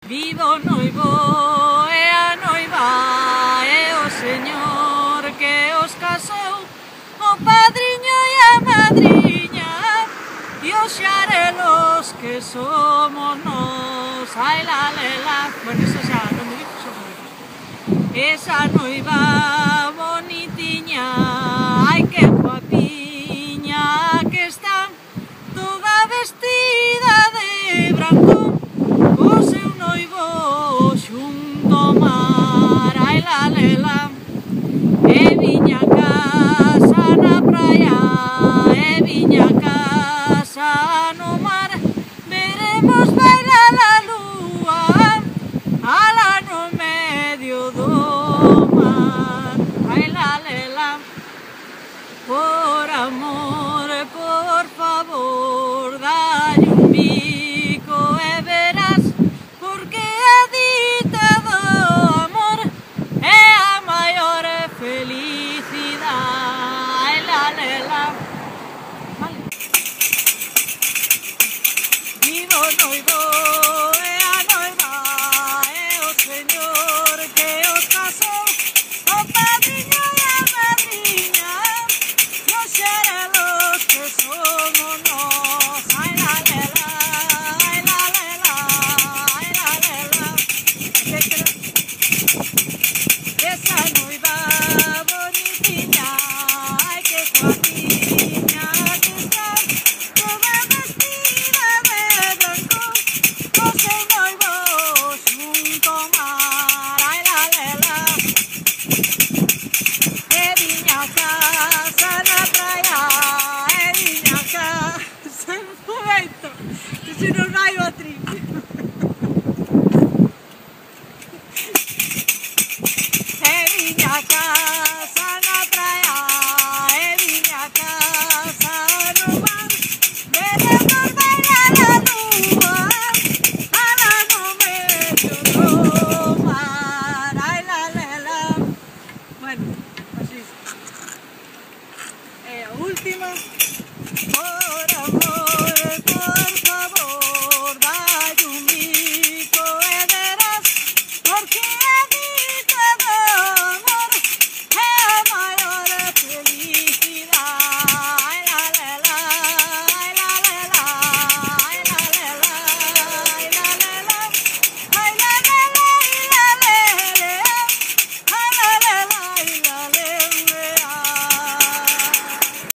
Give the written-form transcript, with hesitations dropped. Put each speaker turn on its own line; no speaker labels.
Vivo noivo e a noiva e o señor que os casou, o padriño e a madriña e os xarelos que somos nós. Ai la lela, bueno, eso xa non me dixo, esa noiva bonitiña, ai que guapiña que está, toda vestida de branco, o seu noivo xunto ao mar. Ai la lela, e viña a casa na praia, e viña a casa no mar, veremos bailar a lúa, ala no medio do mar. Ai la lela, por amor